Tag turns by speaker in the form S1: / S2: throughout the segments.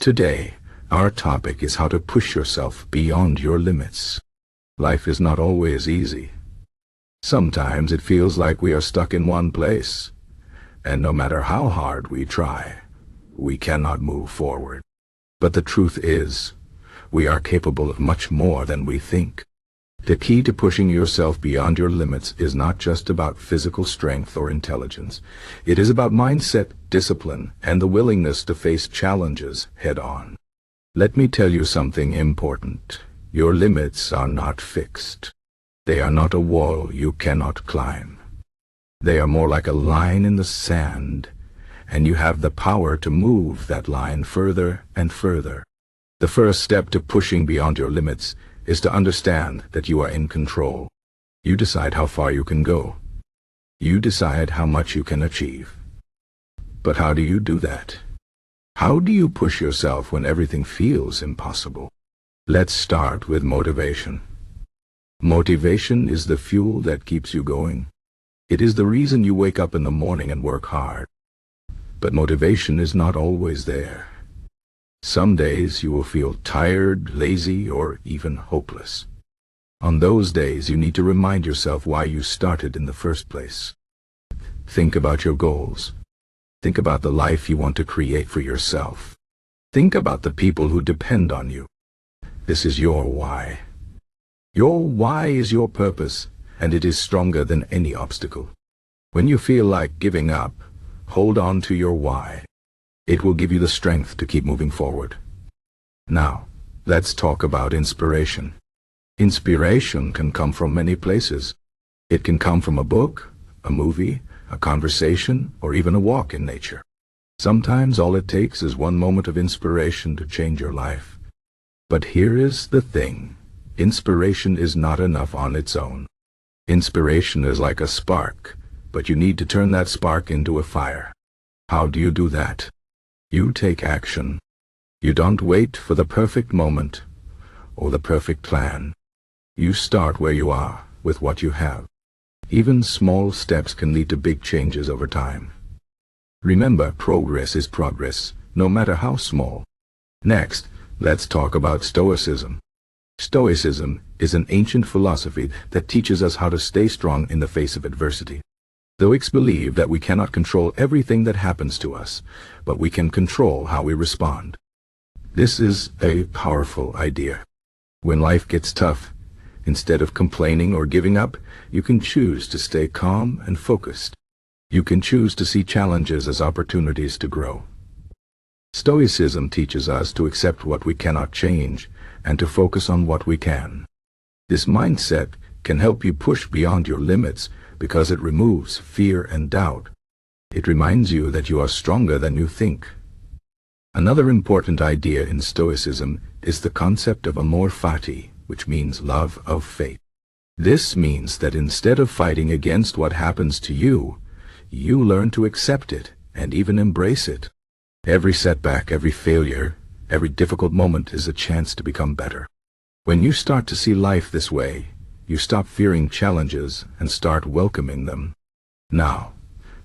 S1: Today, our topic is how to push yourself beyond your limits. Life is not always easy. Sometimes it feels like we are stuck in one place, and no matter how hard we try, we cannot move forward. But the truth is, we are capable of much more than we think. The key to pushing yourself beyond your limits is not just about physical strength or intelligence. It is about mindset, discipline, and the willingness to face challenges head-on. Let me tell you something important. Your limits are not fixed. They are not a wall you cannot climb. They are more like a line in the sand, and you have the power to move that line further and further. The first step to pushing beyond your limits is to understand that you are in control. You decide how far you can go. You decide how much you can achieve. But how do you do that? How do you push yourself when everything feels impossible? Let's start with motivation. Motivation is the fuel that keeps you going. It is the reason you wake up in the morning and work hard. But motivation is not always there. Some days you will feel tired, lazy, or even hopeless. On those days, you need to remind yourself why you started in the first place. Think about your goals. Think about the life you want to create for yourself. Think about the people who depend on you. This is your why. Your why is your purpose, and it is stronger than any obstacle. When you feel like giving up, hold on to your why. It will give you the strength to keep moving forward. Now, let's talk about inspiration. Inspiration can come from many places. It can come from a book, a movie, a conversation, or even a walk in nature. Sometimes all it takes is one moment of inspiration to change your life. But here is the thing. Inspiration is not enough on its own. Inspiration is like a spark, but you need to turn that spark into a fire. How do you do that? You take action. You don't wait for the perfect moment or the perfect plan. You start where you are, with what you have. Even small steps can lead to big changes over time. Remember, progress is progress, no matter how small. Next, let's talk about Stoicism. Stoicism is an ancient philosophy that teaches us how to stay strong in the face of adversity. Stoics believe that we cannot control everything that happens to us, but we can control how we respond. This is a powerful idea. When life gets tough, instead of complaining or giving up, you can choose to stay calm and focused. You can choose to see challenges as opportunities to grow. Stoicism teaches us to accept what we cannot change and to focus on what we can. This mindset can help you push beyond your limits because it removes fear and doubt. It reminds you that you are stronger than you think. Another important idea in Stoicism is the concept of amor fati, which means love of fate. This means that instead of fighting against what happens to you, you learn to accept it and even embrace it. Every setback, every failure, every difficult moment is a chance to become better. When you start to see life this way, you stop fearing challenges and start welcoming them. Now,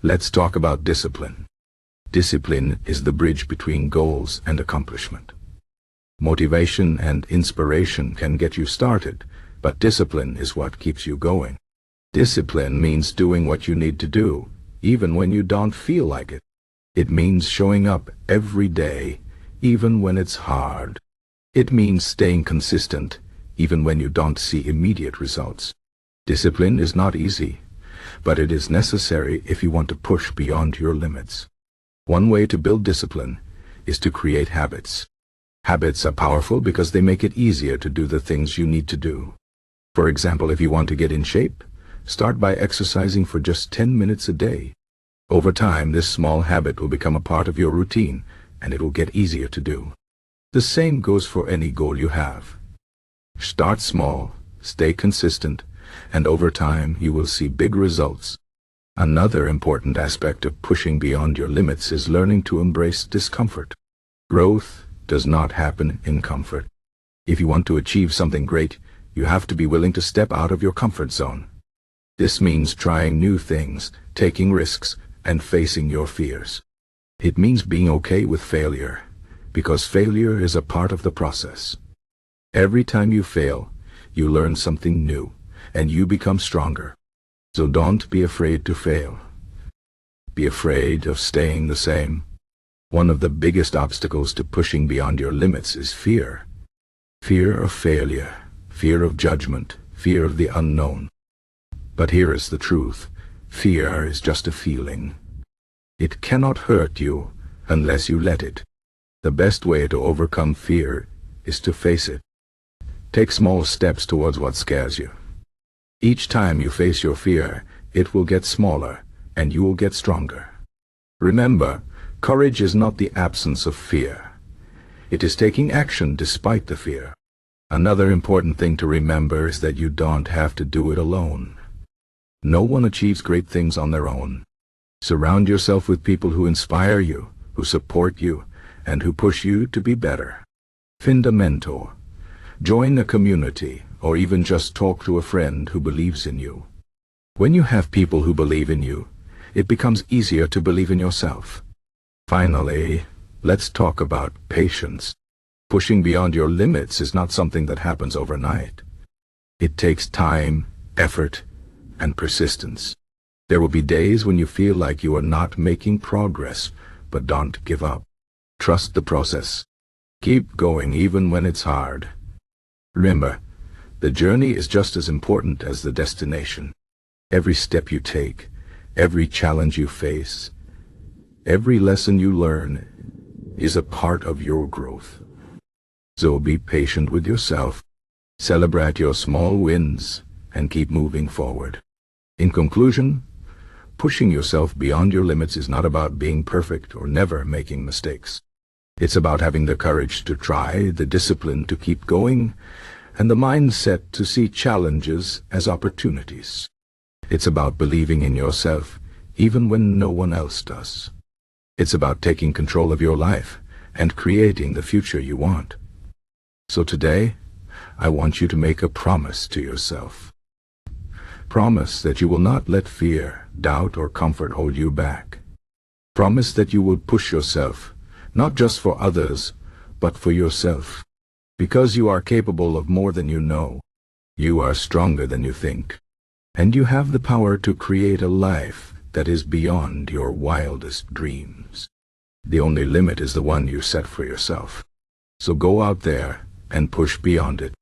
S1: let's talk about discipline. Discipline is the bridge between goals and accomplishment. Motivation and inspiration can get you started, but discipline is what keeps you going. Discipline means doing what you need to do, even when you don't feel like it. It means showing up every day, even when it's hard. It means staying consistent, even when you don't see immediate results. Discipline is not easy, but it is necessary if you want to push beyond your limits. One way to build discipline is to create habits. Habits are powerful because they make it easier to do the things you need to do. For example, if you want to get in shape, start by exercising for just 10 minutes a day. Over time, this small habit will become a part of your routine, and it will get easier to do. The same goes for any goal you have. Start small, stay consistent, and over time you will see big results. Another important aspect of pushing beyond your limits is learning to embrace discomfort. Growth does not happen in comfort. If you want to achieve something great, you have to be willing to step out of your comfort zone. This means trying new things, taking risks, and facing your fears. It means being okay with failure, because failure is a part of the process. Every time you fail, you learn something new, and you become stronger. So don't be afraid to fail. Be afraid of staying the same. One of the biggest obstacles to pushing beyond your limits is fear. Fear of failure, fear of judgment, fear of the unknown. But here is the truth. Fear is just a feeling. It cannot hurt you unless you let it. The best way to overcome fear is to face it. Take small steps towards what scares you. Each time you face your fear, it will get smaller, and you will get stronger. Remember, courage is not the absence of fear. It is taking action despite the fear. Another important thing to remember is that you don't have to do it alone. No one achieves great things on their own. Surround yourself with people who inspire you, who support you, and who push you to be better. Find a mentor. Join a community, or even just talk to a friend who believes in you. When you have people who believe in you, it becomes easier to believe in yourself. Finally, let's talk about patience. Pushing beyond your limits is not something that happens overnight. It takes time, effort, and persistence. There will be days when you feel like you are not making progress, but don't give up. Trust the process. Keep going even when it's hard. Remember, the journey is just as important as the destination. Every step you take, every challenge you face, every lesson you learn is a part of your growth. So be patient with yourself, celebrate your small wins, and keep moving forward. In conclusion, pushing yourself beyond your limits is not about being perfect or never making mistakes. It's about having the courage to try, the discipline to keep going, and the mindset to see challenges as opportunities. It's about believing in yourself, even when no one else does. It's about taking control of your life and creating the future you want. So today, I want you to make a promise to yourself. Promise that you will not let fear, doubt, or comfort hold you back. Promise that you will push yourself, not just for others, but for yourself. Because you are capable of more than you know. You are stronger than you think. And you have the power to create a life that is beyond your wildest dreams. The only limit is the one you set for yourself. So go out there and push beyond it.